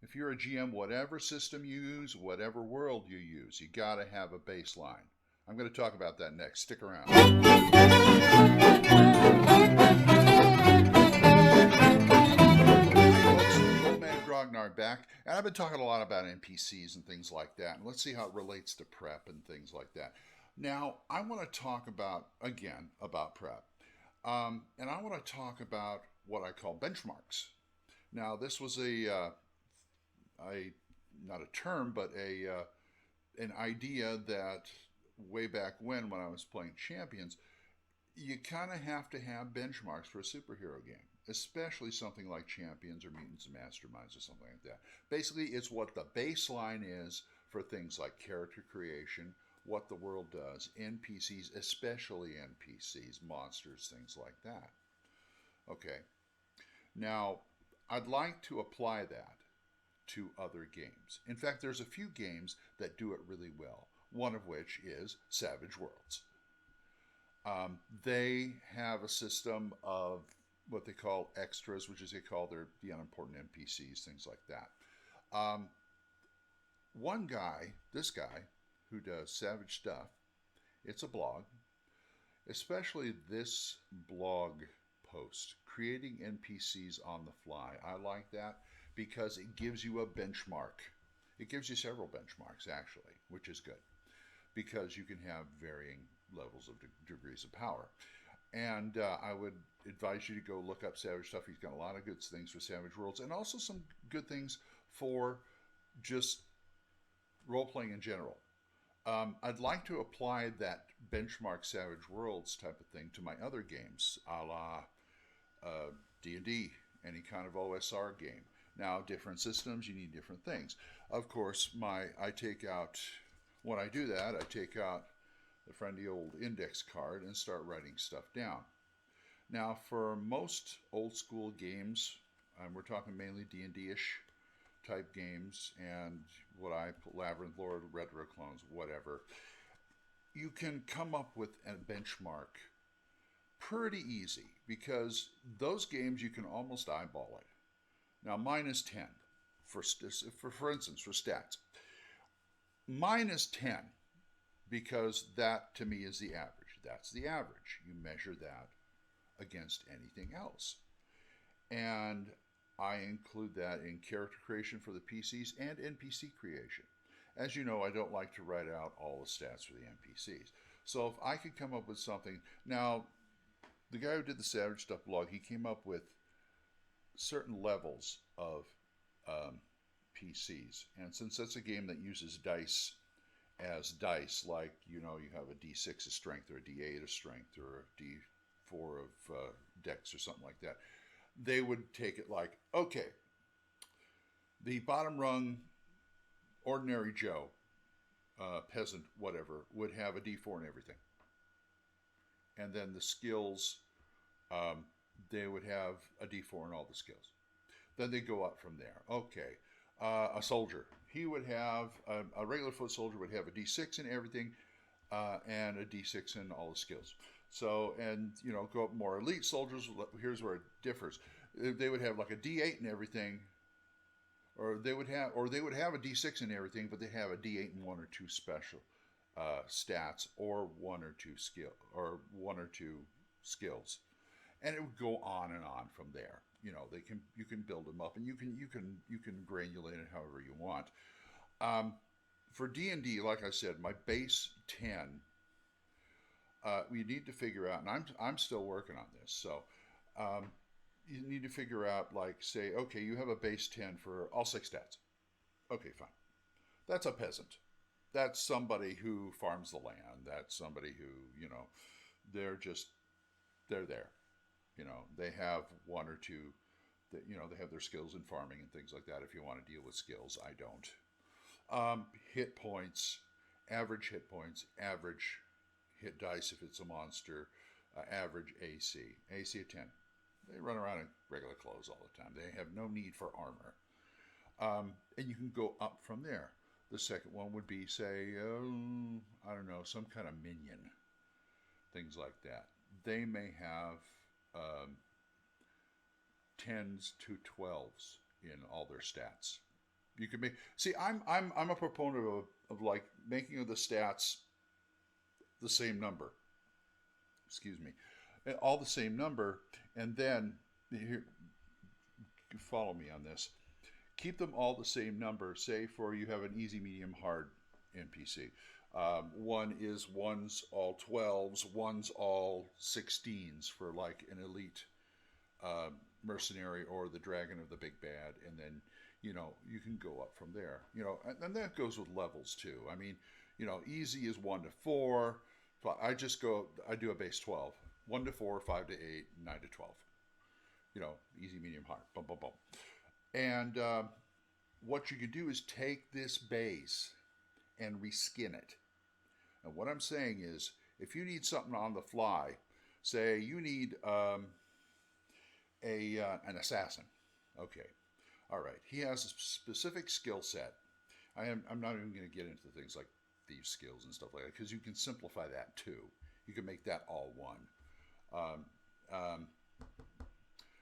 If you're a GM, whatever system you use, whatever world you use, you got to have a baseline. I'm going to talk about that next. Stick around. Hey folks, old Man Grognard back, and I've been talking a lot about NPCs and things like that, and let's see how it relates to prep and things like that. Now, I want to talk about again about prep, and I want to talk about what I call benchmarks. Now, this was a not a term, but a an idea that way back when I was playing Champions, you kind of have to have benchmarks for a superhero game, especially something like Champions or Mutants and Masterminds or something like that. Basically, it's what the baseline is for things like character creation, what the world does, NPCs, especially NPCs, monsters, things like that. Okay, now I'd like to apply that to other games. In fact, there's a few games that do it really well, one of which is Savage Worlds. They have a system of what they call extras, which is they call the unimportant NPCs, things like that. One guy, this guy, who does Savage Stuff, it's a blog, especially this blog post, creating NPCs on the fly. I like that because it gives you a benchmark. It gives you several benchmarks, actually, which is good because you can have varying levels of degrees of power. And I would advise you to go look up Savage Stuff. He's got a lot of good things for Savage Worlds and also some good things for just role playing in general. I'd like to apply that benchmark Savage Worlds type of thing to my other games, a la D&D, any kind of OSR game. Now, different systems, you need different things. Of course, I take out, when I do that, I take out the friendly old index card and start writing stuff down. Now, for most old school games, we're talking mainly D&D-ish type games and what I put Labyrinth Lord, Retro Clones, whatever. You can come up with a benchmark pretty easy because those games you can almost eyeball it. Now, minus 10 for instance, for stats. Minus 10 because that to me is the average. That's the average. You measure that against anything else. And I include that in character creation for the PCs and NPC creation. As you know, I don't like to write out all the stats for the NPCs. So if I could come up with something, now the guy who did the Savage Stuff blog, he came up with certain levels of PCs. And since that's a game that uses dice as dice, like, you know, you have a D6 of strength or a D8 of strength or a D4 of dex or something like that, they would take it like, okay, the bottom rung ordinary Joe, peasant, whatever, would have a D4 in everything. And then the skills, they would have a D4 in all the skills. Then they go up from there. Okay, a soldier, he would have, a regular foot soldier would have a D6 in everything and a D6 in all the skills. So, and, you know, go up more elite soldiers, here's where it differs. They would have like a D8 in everything, or they would have a D6 in everything, but they have a D8 in one or two special stats, or one or two skills, and it would go on and on from there. You know, you can build them up, and you can granulate it however you want. For D&D, like I said, my base 10. We need to figure out, and I'm still working on this. So you need to figure out, like, say, okay, you have a base 10 for all 6 stats. Okay, fine. That's a peasant. That's somebody who farms the land. That's somebody who, you know, they're there. You know, they have one or two that, you know, they have their skills in farming and things like that. If you want to deal with skills, I don't. Hit points, average hit dice if it's a monster, average AC of 10. They run around in regular clothes all the time. They have no need for armor. And you can go up from there. The second one would be, say, I don't know, some kind of minion, things like that. They may have 10s to 12s in all their stats. You can make. See, I'm a proponent of like making the stats the same number. Excuse me, all the same number, and then here, follow me on this. Keep them all the same number. Say for you have an easy, medium, hard NPC. One is one's all 12s, one's all 16s for like an elite mercenary or the dragon of the big bad, and then you can go up from there. And that goes with levels too. I mean, easy is 1 to 4. I do a base 12, 1 to 4, 5 to 8, 9 to 12. Easy, medium, hard, boom, boom, boom. And what you can do is take this base and reskin it. And what I'm saying is, if you need something on the fly, say you need an assassin. Okay, all right. He has a specific skill set. I'm not even going to get into things like thieves skills and stuff like that, because you can simplify that too. You can make that all one.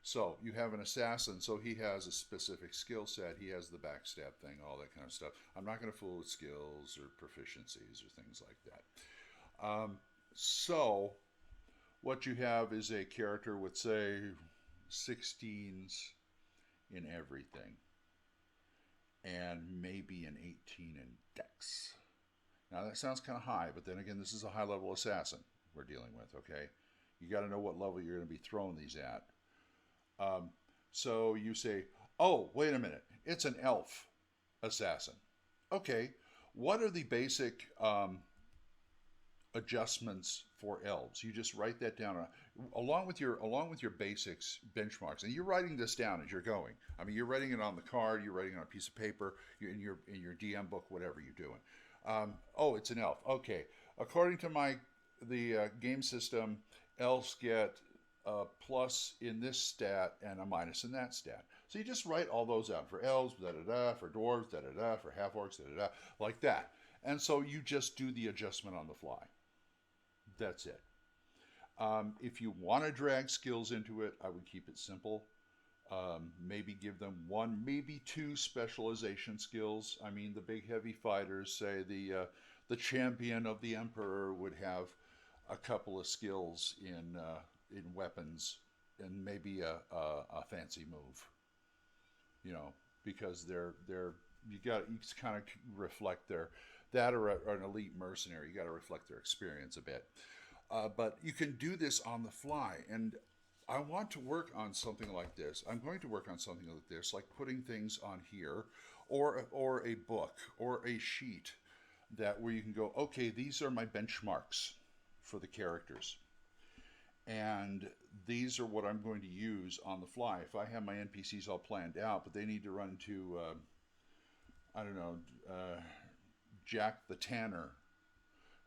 So you have an assassin, so he has a specific skill set. He has the backstab thing, all that kind of stuff. I'm not going to fool with skills or proficiencies or things like that. So what you have is a character with, say, 16s in everything, and maybe an 18 in dex. Now that sounds kind of high, but then again, this is a high-level assassin we're dealing with, okay? You got to know what level you're going to be throwing these at. So you say, oh, wait a minute, it's an elf assassin. Okay, what are the basic adjustments for elves? You just write that down along with your basics benchmarks, and you're writing this down as you're going. I mean, you're writing it on the card, you're writing it on a piece of paper, in your DM book, whatever you're doing. Oh, it's an elf. Okay, according to the game system, elves get a plus in this stat and a minus in that stat. So you just write all those out for elves, da da da, for dwarves, da da da, for half orcs, da da da, like that. And so you just do the adjustment on the fly. That's it. If you want to drag skills into it, I would keep it simple. Maybe give them 1, maybe 2 specialization skills. I mean, the big heavy fighters, say the champion of the emperor, would have a couple of skills in weapons and maybe a fancy move. Because you kind of reflect that or an elite mercenary. You got to reflect their experience a bit. But you can do this on the fly, and I want to work on something like this. I'm going to work on something like this, like putting things on here, or a book or a sheet where you can go, okay, these are my benchmarks for the characters, and these are what I'm going to use on the fly. If I have my NPCs all planned out, but they need to run to Jack the Tanner,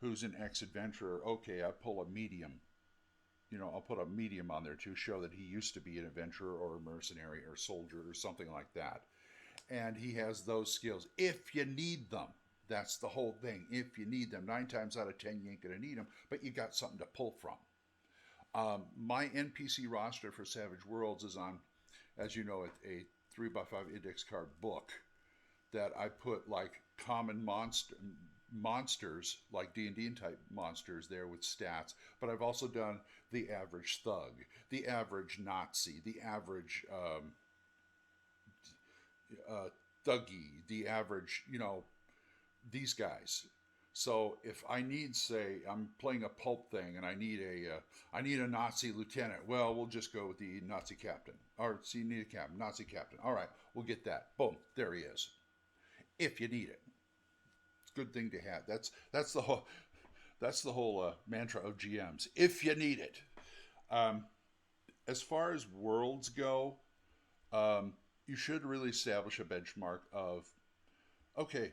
who's an ex-adventurer. Okay, I pull a medium. I'll put a medium on there to show that he used to be an adventurer or a mercenary or soldier or something like that. And he has those skills if you need them. That's the whole thing. If you need them, 9 times out of 10 you ain't going to need them, but you got something to pull from. My NPC roster for Savage Worlds is on, as you know, a 3x5 index card book that I put like common monsters, like D&D type monsters there with stats, but I've also done the average thug, the average Nazi, the average thuggy, the average, these guys. So if I need, say, I'm playing a pulp thing and I need a Nazi lieutenant, well, we'll just go with the Nazi captain. Or see, you need a captain, Nazi captain. All right, we'll get that. Boom, there he is. If you need it. It's a good thing to have. That's the whole mantra of GMs. If you need it. As far as worlds go, you should really establish a benchmark of, okay,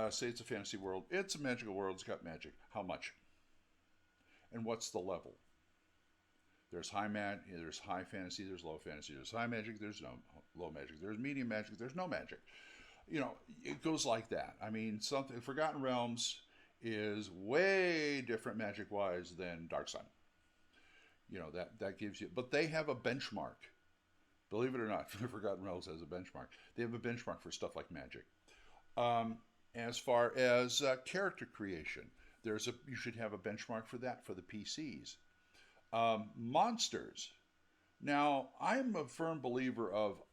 say it's a fantasy world. It's a magical world. It's got magic. How much? And what's the level? There's there's high fantasy, there's low fantasy. There's high magic, there's no low magic. There's medium magic, there's no magic. It goes like that. I mean, Forgotten Realms is way different magic-wise than Dark Sun. That gives you, but they have a benchmark. Believe it or not, Forgotten Realms has a benchmark. They have a benchmark for stuff like Magic. Um, as far as character creation, you should have a benchmark for that for the PCs. Monsters. Now, I'm a firm believer of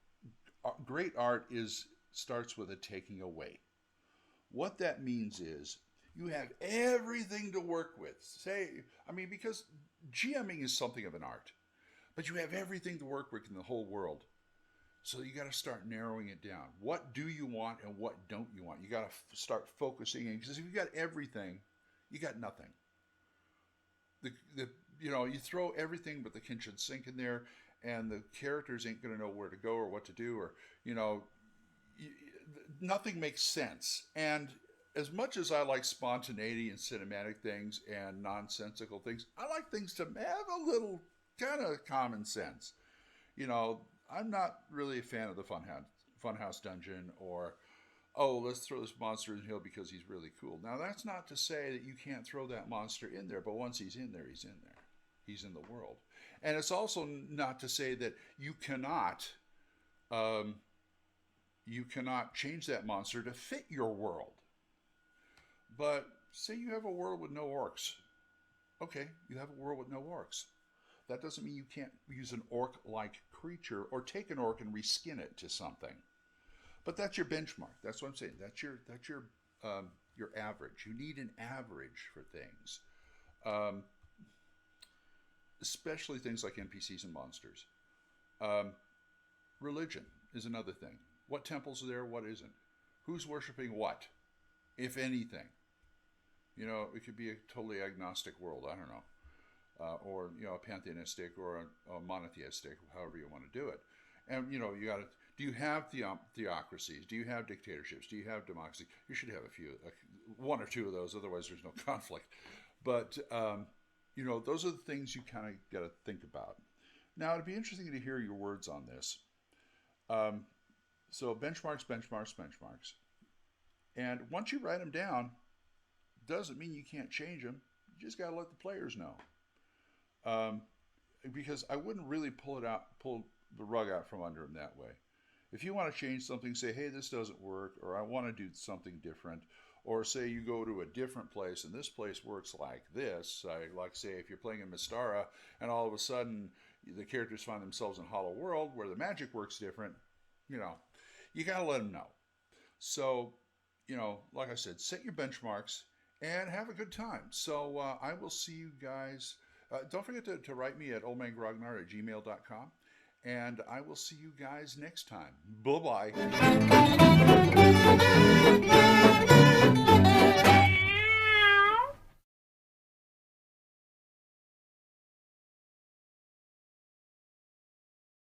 great art is starts with a taking away. What that means is you have everything to work with. Because GMing is something of an art, but you have everything to work with in the whole world. So you got to start narrowing it down. What do you want and what don't you want? You got to start focusing in, because if you got everything, you got nothing. The you throw everything but the kitchen sink in there, and the characters ain't going to know where to go or what to do, or nothing makes sense. And as much as I like spontaneity and cinematic things and nonsensical things, I like things to have a little kind of common sense. I'm not really a fan of the Funhouse Dungeon, or, oh, let's throw this monster in here because he's really cool. Now, that's not to say that you can't throw that monster in there, but once he's in there, he's in there. He's in the world. And it's also not to say that you cannot change that monster to fit your world. But say you have a world with no orcs. Okay, you have a world with no orcs. That doesn't mean you can't use an orc-like creature or take an orc and reskin it to something. But that's your benchmark. That's what I'm saying. That's your average. You need an average for things, especially things like NPCs and monsters. Religion is another thing. What temples are there? What isn't? Who's worshiping what, if anything? It could be a totally agnostic world. I don't know. Or a pantheistic or a monotheistic, however you want to do it. And you got to. Do you have theocracies? Do you have dictatorships? Do you have democracy? You should have one or two of those. Otherwise, there's no conflict. But those are the things you kind of got to think about. Now, it'd be interesting to hear your words on this. So benchmarks. And once you write them down, doesn't mean you can't change them. You just got to let the players know. Because I wouldn't really pull the rug out from under them that way. If you want to change something, say, hey, this doesn't work, or I want to do something different, or say you go to a different place and this place works like this. Say if you're playing in Mystara and all of a sudden the characters find themselves in Hollow World where the magic works different, you got to let them know. So, like I said, set your benchmarks and have a good time. So I will see you guys. Don't forget to write me at oldmangrognard@gmail.com. And I will see you guys next time. Bye-bye.